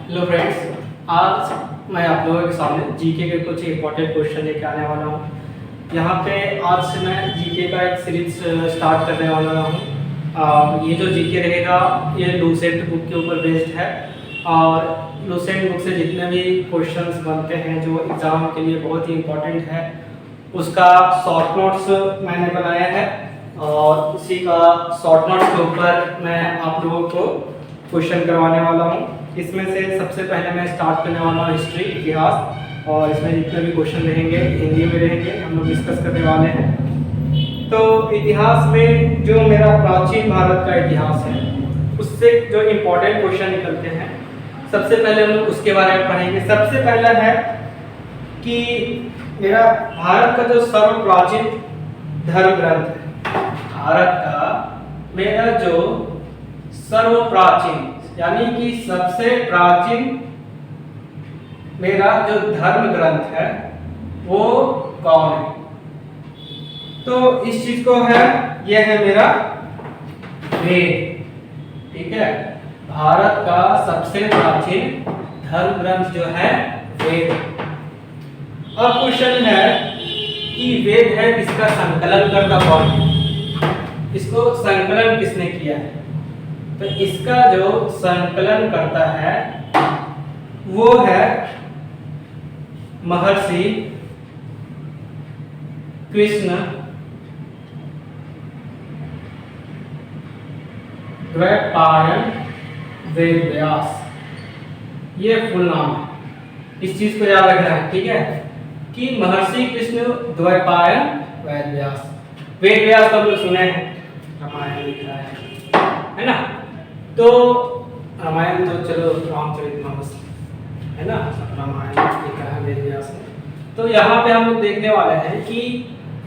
Hello friends, आज मैं आप लोगों के सामने जीके के कुछ इंपॉर्टेंट क्वेश्चन लेके आने वाला हूँ। यहाँ पे आज से मैं जीके का एक सीरीज स्टार्ट करने वाला हूँ। ये जो जीके रहेगा ये लूसेंट बुक के ऊपर बेस्ड है और लूसेंट बुक से जितने भी क्वेश्चंस बनते हैं जो एग्ज़ाम के लिए बहुत ही इम्पोर्टेंट है उसका शॉर्ट नोट्स मैंने बनाया है और उसी का शॉर्ट नोट्स के ऊपर मैं आप लोगों को क्वेश्चन करवाने वाला हूँ। इसमें से सबसे पहले मैं स्टार्ट करने वाला हूँ हिस्ट्री, इतिहास, और इसमें जितने भी क्वेश्चन रहेंगे हिंदी में रहेंगे, हम लोग डिस्कस करने वाले हैं। तो इतिहास में जो मेरा प्राचीन भारत का इतिहास है उससे जो इम्पोर्टेंट क्वेश्चन निकलते हैं सबसे पहले हम लोग उसके बारे में पढ़ेंगे। सबसे पहला है कि मेरा भारत का जो सर्व प्राचीन धर्म ग्रंथ है, भारत का मेरा जो सर्व प्राचीन यानी कि सबसे प्राचीन मेरा जो धर्म ग्रंथ है वो कौन है? तो इस चीज को है, यह है मेरा वेद। ठीक है, भारत का सबसे प्राचीन धर्म ग्रंथ जो है वेद। अब क्वेश्चन है कि वेद है किसका संकलन करता कौन है? इसको संकलन किसने किया है? तो इसका जो संकलन करता है वो है महर्षि कृष्ण द्वैपायन वेद व्यास। ये फुल नाम है, इस चीज को याद रखना है। ठीक है कि महर्षि कृष्ण द्वैपायन वेद व्यास। वेद व्यास तो आप लोग सुने हैं, रामायण लिखा है ना? तो रामायण तो चलो रामचरितमानस है ना, रामायण लिखा है वेद व्यास ने। तो यहाँ पे हम लोग देखने वाले हैं कि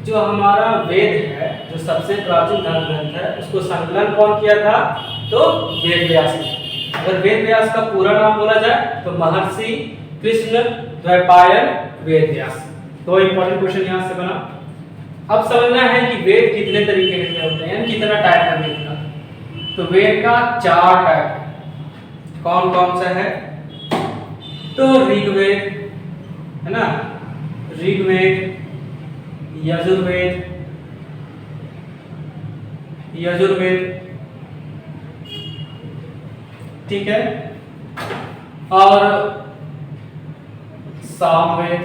जो हमारा वेद है, जो सबसे प्राचीन धर्म ग्रंथ है, उसको संकलन कौन किया था? तो वेद व्यास ने। अगर वेद व्यास का पूरा नाम बोला जाए तो महर्षि कृष्ण द्वैपायन वेद व्यास। तो इंपॉर्टेंट क्वेश्चन यहाँ से बना। अब समझना है कि वेद कितने तरीके के होते हैं, कितना टाइप है वेद का। तो वेद का 4 टाइप है। कौन कौन सा है? तो ऋग्वेद है ना, ऋग्वेद, यजुर्वेद, ठीक है, और सामवेद,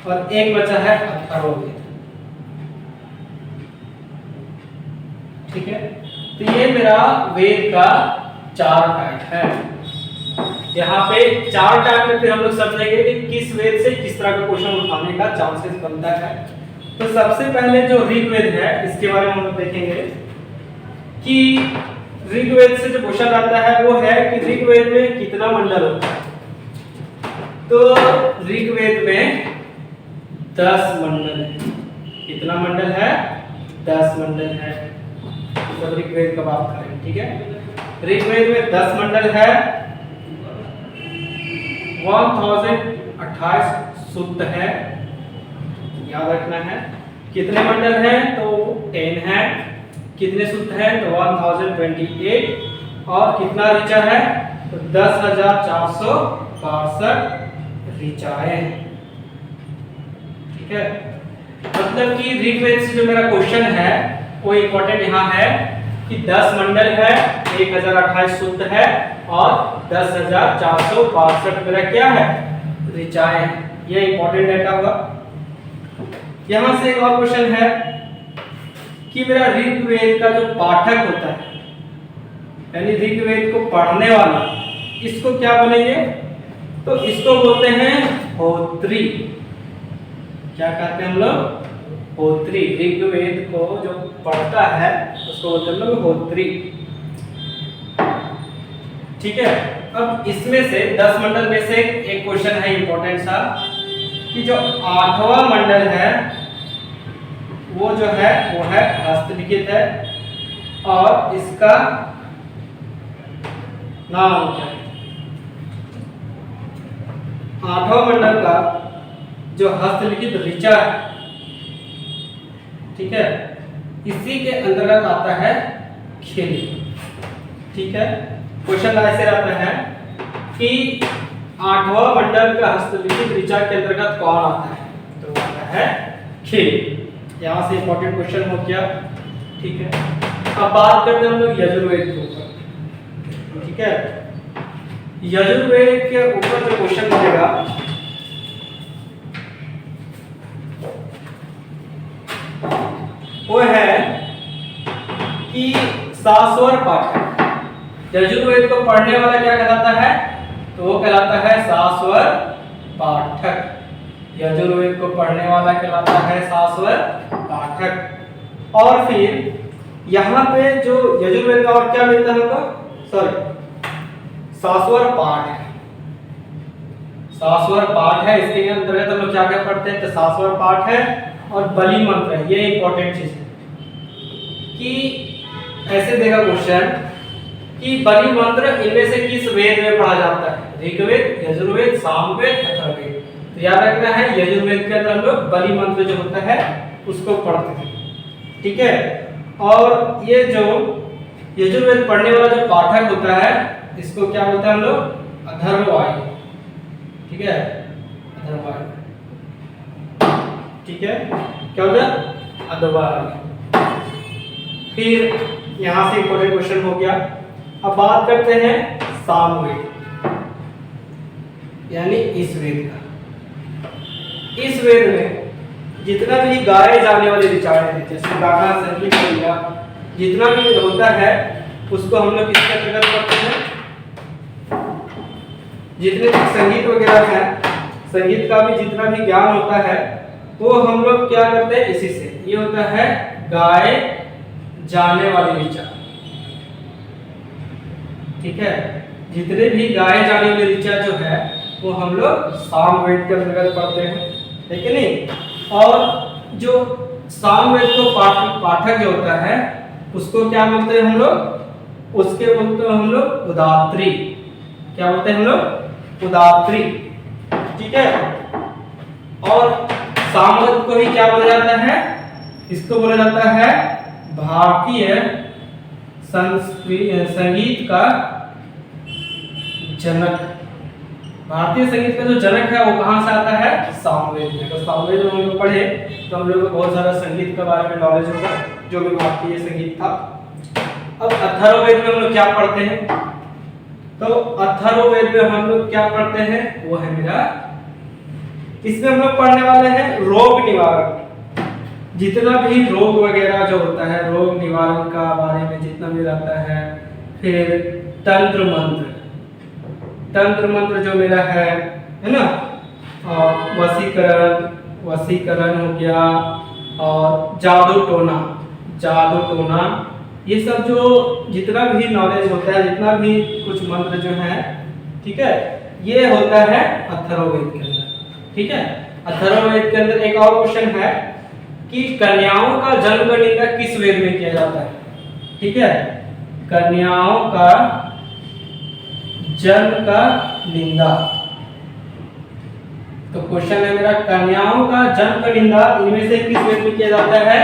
और एक बचा है अथर्ववेद। ठीक है, तो ये मेरा वेद का 4 टाइप है। यहाँ पे 4 टाइप में फिर हम लोग समझेंगे कि किस वेद से किस तरह का क्वेश्चन उठाने का चांसेस बनता है। तो सबसे पहले जो ऋग्वेद है इसके बारे में हम लोग देखेंगे कि ऋग्वेद से जो क्वेश्चन आता है वो है कि ऋग्वेद में कितना मंडल होता है? तो ऋग्वेद में 10 मंडल है। कितना मंडल है? 10 मंडल है। तो ऋग्वेद का बात करें, ठीक है, ऋग्वेद में 10 मंडल है, 1028 सूक्त है, याद रखना है। कितने मंडल हैं? तो 10 है। कितने सूक्त हैं? तो 1028। और कितना ऋचा है? तो 10,462 ऋचाएं हैं। ठीक है, मतलब कि ऋग्वेद से जो मेरा क्वेश्चन है वो इंपॉर्टेंट यहाँ है कि 10 मंडल है, 1028 सूक्त है और 10,462 मेरा क्या है? ऋचाएं। ये इंपॉर्टेंट डेटा हुआ। यहाँ से एक और क्वेश्चन है कि मेरा ऋग्वेद का जो पाठक होता है यानी ऋग्वेद को पढ़ने वाला, इसको क्या बोलेंगे? तो इसको बोलते हैं होत्री। क्या कहते हैं हम लोग? होत्री। ऋग्वेद को जो पढ़ता है उसको बोलते हैं हम लोग होत्री। ठीक है, अब इसमें से 10 मंडल में से एक क्वेश्चन है इंपॉर्टेंट सा कि जो 8वां मंडल है वो जो है वो है हस्तलिखित है और इसका नाम क्या है? 8वां मंडल का जो हस्तलिखित ऋचा है, ठीक है, इसी के अंतर्गत आता है खिल। ठीक है, क्वेश्चन ऐसे रहता है कि 8वां मंडल का हस्तलिखित ऋचा के अंतर्गत कौन आता है? तो आता है खेल। यहाँ से इंपॉर्टेंट क्वेश्चन हो गया। ठीक है, अब बात करते हैं हम लोग यजुर्वेद के ऊपर। ठीक है, यजुर्वेद के ऊपर जो क्वेश्चन बनेगा वो है कि शाश्वर पाठक। यजुर्वेद को पढ़ने वाला क्या कहलाता है? तो वो कहलाता है शाश्वर पाठक। यजुर्वेद को पढ़ने वाला कहलाता है शाश्वर पाठक। और फिर यहाँ पे जो यजुर्वेद का और क्या मिलता है हमको? शाश्वर पाठ है। शाश्वर पाठ है, इसके अंतर्गत हम लोग क्या क्या पढ़ते हैं? तो शाश्वर पाठ है और बलि मंत्र है। ये इंपॉर्टेंट चीज है कि ऐसे देगा क्वेश्चन कि बलि मंत्र इनमें से किस वेद में पढ़ा जाता है? ऋग्वेद, यजुर्वेद, सामवेद, अथर्ववेद। तो याद रखना है यजुर्वेद के अंदर हम लोग बलि मंत्र जो होता है उसको पढ़ते हैं। ठीक है, और ये जो यजुर्वेद पढ़ने वाला जो पाठक होता है इसको क्या बोलते हैं हम लोग? अथर्ववायु। ठीक है, अथर्ववायु। ठीक है, क्या होगा? अथर्ववायु। फिर यहाँ से इंपॉर्टेंट क्वेश्चन हो गया। अब बात करते हैं सामवेद यानी इस वेद का। इस वेद में जितना भी गाए जाने वाले विचार जैसे गाना, संगीत हो गया, जितना भी होता है उसको हम लोग किसके अंतर्गत पढ़ते हैं? जितने भी संगीत वगैरह है, संगीत का भी जितना भी ज्ञान होता है वो हम लोग क्या करते हैं? इसी से। ये होता है गाए जाने वाले विचार। ठीक है, जितने भी गाए जाने वाले विचार जो है वो हम लोग सामवेद के अंतर्गत पढ़ते हैं, है कि नहीं? और जो सामवेद को पाठक जो होता है उसको क्या बोलते हैं हम लोग? उसके बोलते हैं हम लोग उदात्री। क्या बोलते हैं हम लोग? उदात्री। ठीक है, और सामवेद को ही क्या बोला जाता है? इसको बोला जाता है भारतीय संगीत का जनक। भारतीय संगीत का जो जनक है वो कहाँ से आता है? सामवेद में। तो सामवेद में हम लोग पढ़े तो हम लोग को बहुत सारा संगीत के बारे में नॉलेज होगा, जो भी भारतीय संगीत था। अब अथर्ववेद में हम लोग क्या पढ़ते हैं? तो अथर्ववेद में हम लोग क्या पढ़ते हैं? वो है मेरा, इसमें हम लोग पढ़ने वाले हैं रोग निवारण। जितना भी रोग वगैरह जो होता है, रोग निवारण का बारे में जितना भी रहता है। फिर तंत्र मंत्र, तंत्र मंत्र जो मेरा है ना, वशीकरण हो गया, और जादू टोना, ये सब जो जितना भी नॉलेज होता है, जितना भी कुछ मंत्र जो है, ठीक है, ये होता है अथर्ववेद के अंदर। ठीक है, अथर्ववेद के अंदर एक और क्वेश्चन है कि कन्याओं का जन्म का निंदा किस वेद में किया जाता है? ठीक है, कन्याओं का जन्म का निंदा। तो क्वेश्चन है मेरा, कन्याओं का जन्म का निंदा इनमें से किस वेद में किया जाता है?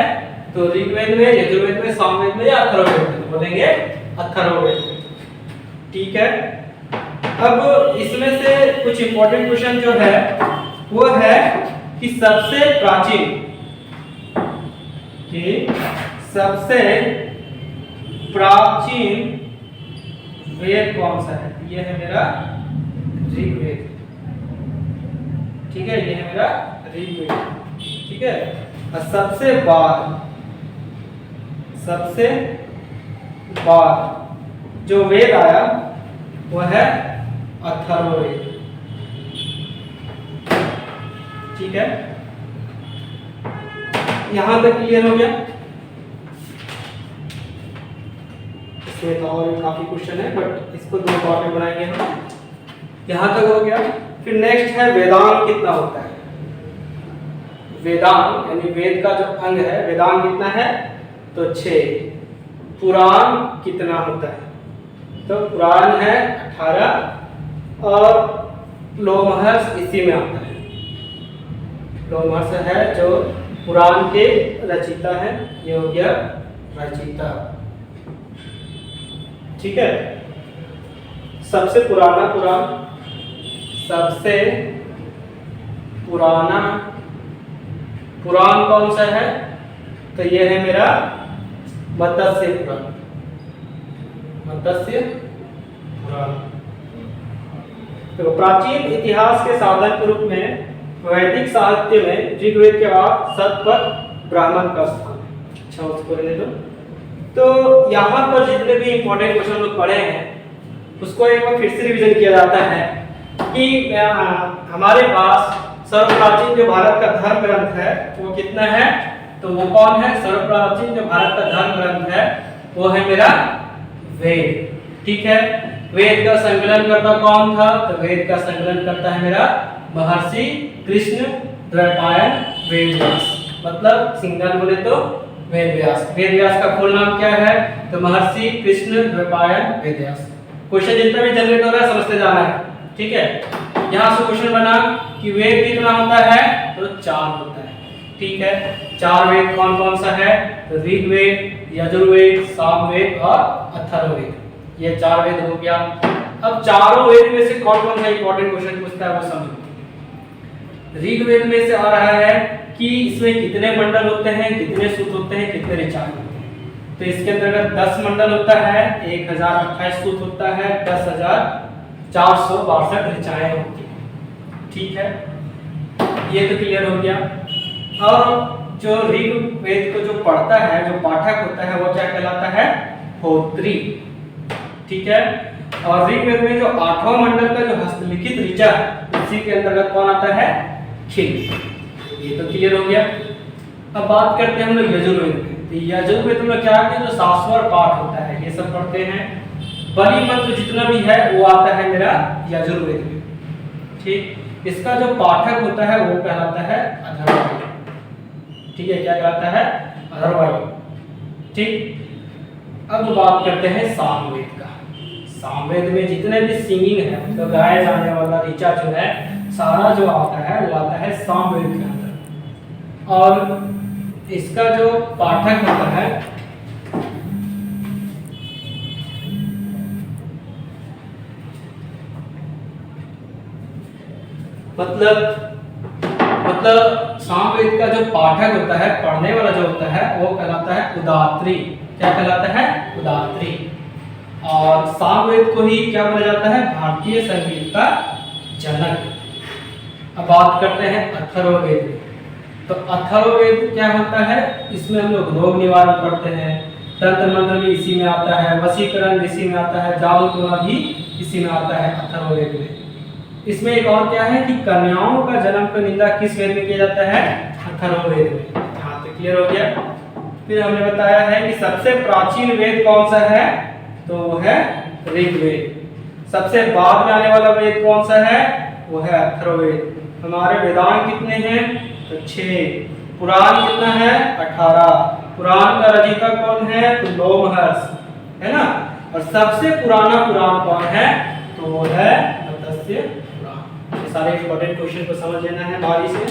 तो ऋग्वेद में, यजुर्वेद में, सामवेद में या अथर्ववेद में? बोलेंगे अथर्ववेद में। ठीक है, अब इसमें से कुछ इंपॉर्टेंट क्वेश्चन जो है वो है कि सबसे प्राचीन वेद कौन सा है? ये है मेरा ऋग्वेद। ठीक है, ये है मेरा ऋग्वेद। ठीक है, और सबसे बाद जो वेद आया वो है अथर्ववेद। ठीक है, यहां तक क्लियर हो गया? इसमें तो और काफी क्वेश्चन है, बट इसको दो पार्ट में बनाएंगे हम। यहां तक हो गया। फिर नेक्स्ट है वेदांग कितना होता है? वेदांग यानी वेद का जो अंग है, वेदांग कितना है? तो 6। पुराण कितना होता है? तो पुराण है 18 और लोमहर्ष इसी में आता है। लोमहर्ष है जो पुराण के रचयिता है, ये हो गया रचयिता। ठीक है, सबसे पुराना पुराण, सबसे पुराना पुराण कौन सा है? तो ये है मेरा मत्स्य पुराण, मत्स्य पुराण। तो प्राचीन इतिहास के साधन के रूप में वैदिक साहित्य में ऋग्वेद के बाद सतपथ ब्राह्मण का स्थान है। अच्छा, उसको रहने दो। तो यहाँ पर जितने भी इंपॉर्टेंट क्वेश्चन लोग पढ़े हैं उसको एक बार फिर से रिवीजन किया जाता है कि हमारे पास सर्वप्राचीन जो भारत का धर्म ग्रंथ है वो कितना है? तो वो कौन है? सर्वप्राचीन जो भारत का धर्म ग्रंथ है वो है मेरा वेद। ठीक है, वेद का संकलन करता कौन था? तो वेद का संकलन करता है मेरा महर्षि कृष्ण द्वैपायन वेदव्यास, मतलब सिंगल बोले तो वेदव्यास। वेदव्यास का फुल नाम क्या है? तो महर्षि कृष्ण द्वैपायन वेदव्यास। क्वेश्चन जितना भी जनरेट हो रहा है समझते जाना है। ठीक है, यहाँ से क्वेश्चन बना कि वेद कितना होता है? तो 4 होता है। ठीक है, 4 वेद कौन कौन सा है? तो ऋग्वेद, यजुर्वेद, सामवेद और अथर्ववेद, ये 4 वेद हो गया। अब चारों वेद में से कौन कौन सा इंपॉर्टेंट क्वेश्चन पूछता है वो समझो। ऋग्वेद में से आ रहा है कि इसमें कितने मंडल होते हैं, कितने सूक्त होते हैं, कितने ऋचाएं होते हैं। तो इसके अंतर्गत 10 मंडल होता है, 1028 सूक्त होता है, 10,462 ऋचाएं होती हैं। ठीक है, ये तो क्लियर हो गया। और जो ऋग्वेद को जो पढ़ता है, जो पाठक होता है वो क्या कहलाता है? होत्री। ठीक है, और ऋग्वेद में जो 8वां मंडल का जो हस्तलिखित ऋचा है उसी के अंतर्गत कौन आता है? खिल। ये तो क्लियर हो गया। अब बात करते हैं हम लोग यजुर्वेद में। तो यजुर्वेद में क्या है? जो शास्वर पाठ होता है ये सब पढ़ते हैं। बलि मंत्र जितना भी है वो आता है मेरा यजुर्वेद में। ठीक, इसका जो पाठक होता है वो कहलाता है अथर्ववेद। ठीक है, क्या कहलाता है? अथर्ववेद। ठीक, अब बात करते हैं सामवेद का। सामवेद में जितने भी सिंगिंग है, मतलब गाया जाने वाला ऋचा जो है सारा जो आता है वो आता है सामवेद के अंदर। और इसका जो पाठक होता है मतलब सामवेद का जो पाठक होता है, पढ़ने वाला जो होता है वो कहलाता है उदात्री। क्या कहलाता है? उदात्री। और सामवेद को ही क्या बोला जाता है? भारतीय संगीत का जनक। अब बात करते हैं अथर्ववेद। तो अथर्ववेद क्या होता है? इसमें हम लोग रोग निवारण पढ़ते हैं, तंत्र मंत्र भी इसी में आता है, वशीकरण इसी में आता है, जादू टोना भी इसी में आता है अथर्ववेद में। इसमें एक और क्या है कि कन्याओं का जन्म का निंदा किस वेद में किया जाता है? अथर्ववेद में। हाँ, तो क्लियर हो गया। फिर हमने बताया है कि सबसे प्राचीन वेद कौन सा है? तो वो है ऋग्वेद। सबसे बाद में आने वाला वेद कौन सा है? वो है अथर्ववेद। हमारे वेदांग कितने हैं? तो 6। पुराण कितना है? 18। पुराण का रचयिता कौन है? तो लोमहर्ष, है ना। और सबसे पुराना पुराण कौन है? तो वो है मत्स्य पुराण। ये सारे इंपॉर्टेंट क्वेश्चन को समझ लेना है बारी से।